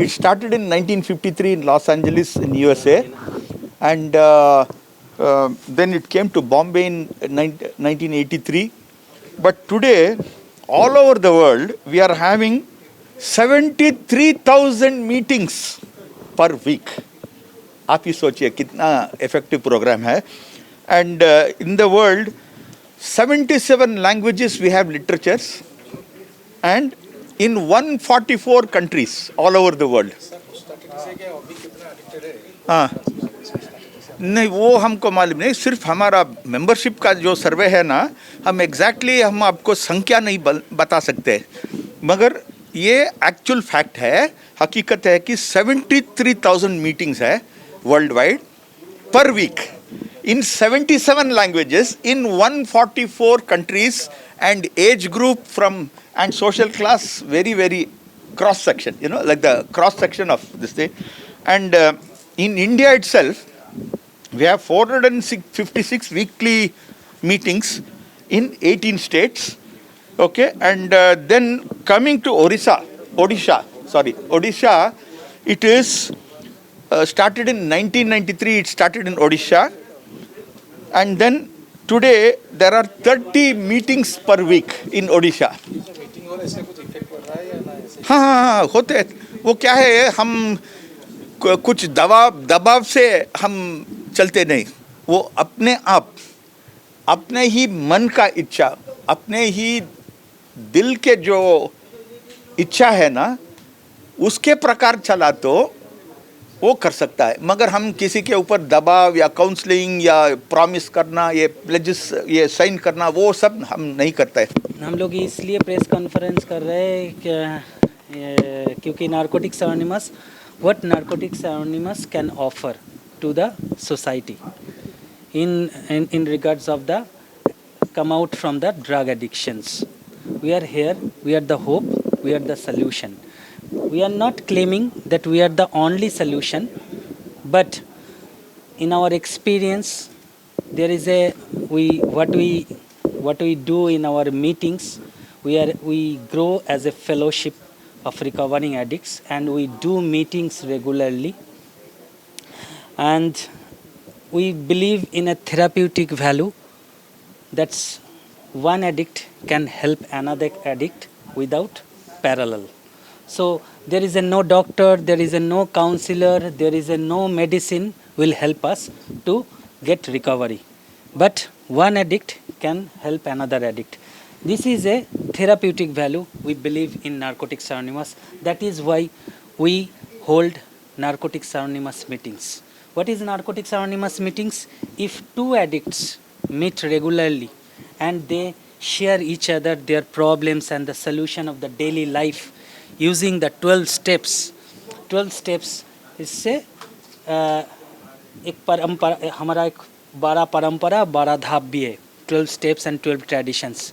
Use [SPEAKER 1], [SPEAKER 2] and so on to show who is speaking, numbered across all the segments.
[SPEAKER 1] It started in 1953 in Los Angeles in USA, and then it came to Bombay in 1983. But today, all over the world, we are having 73,000 meetings per week. आप ही सोचिए कितना effective program है. And in the world, 77 languages we have literatures, and in 144 countries all over the world. हाँ, नहीं वो हमको मालूम नहीं, सिर्फ हमारा मेंबरशिप का जो सर्वे है ना, हम एग्जैक्टली हम आपको संख्या नहीं बता सकते, मगर ये एक्चुअल फैक्ट है, हकीकत है कि 73,000 मीटिंग्स है वर्ल्ड वाइड पर week in 77 languages in 144 countries, and age group from and social class very cross section, like the cross section of this thing. And in India itself we have 456 weekly meetings in 18 states. Okay, and then coming to Odisha, it is started in 1993. It started in Odisha, and then today there are 30 meetings per week in Odisha. हाँ होते हैं. वो क्या है, हम कुछ दबाव से हम चलते नहीं, वो अपने आप अपने ही मन का इच्छा, अपने ही दिल के जो इच्छा है ना, उसके प्रकार चला तो वो कर सकता है. मगर हम किसी के ऊपर दबाव या काउंसलिंग या प्रॉमिस करना, ये प्लेजेस ये साइन करना, वो सब हम नहीं करते.
[SPEAKER 2] हम लोग इसलिए प्रेस कॉन्फ्रेंस कर रहे हैं क्योंकि Narcotics Anonymous, what Narcotics Anonymous can offer to the society in regards of the come out from the drug addictions. We are here, we are the hope, we are the solution. We are not claiming that we are the only solution, but in our experience there is what we do in our meetings, we grow as a fellowship of recovering addicts, and we do meetings regularly, and we believe in a therapeutic value. That's one addict can help another addict without parallel. So there is no doctor, there is no counselor, there is no medicine will help us to get recovery. But one addict can help another addict. This is a therapeutic value we believe in Narcotics Anonymous. That is why we hold Narcotics Anonymous meetings. What is Narcotics Anonymous meetings? If two addicts meet regularly and they share each other their problems and the solution of the daily life using the 12 steps. 12 steps इससे एक परंपरा, हमारा एक 12 परंपरा 12 धाप भी है. 12 steps and 12 traditions.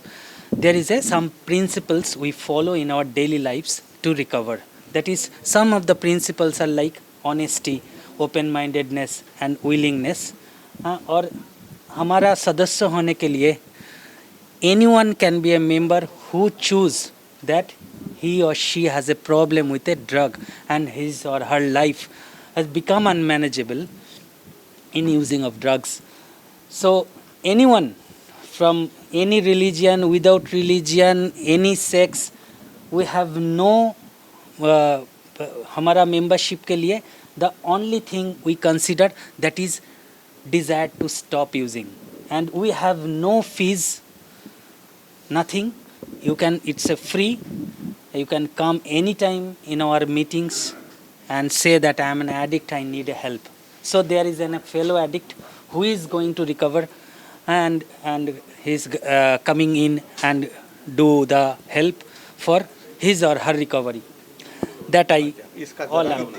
[SPEAKER 2] There is some principles we follow in our daily lives to recover. That is, some of the principles are like honesty, open-mindedness and willingness. और हमारा सदस्य होने के लिए anyone can be a member who choose that he or she has a problem with a drug and his or her life has become unmanageable in using of drugs. So anyone from any religion, without religion, any sex, we have no हमारा membership के लिए the only thing we consider that is desire to stop using, and we have no fees, nothing. You can, it's a free. You can come anytime in our meetings and say that I am an addict, I need help. So there is a fellow addict who is going to recover, and he's coming in and do the help for his or her recovery. That I all am.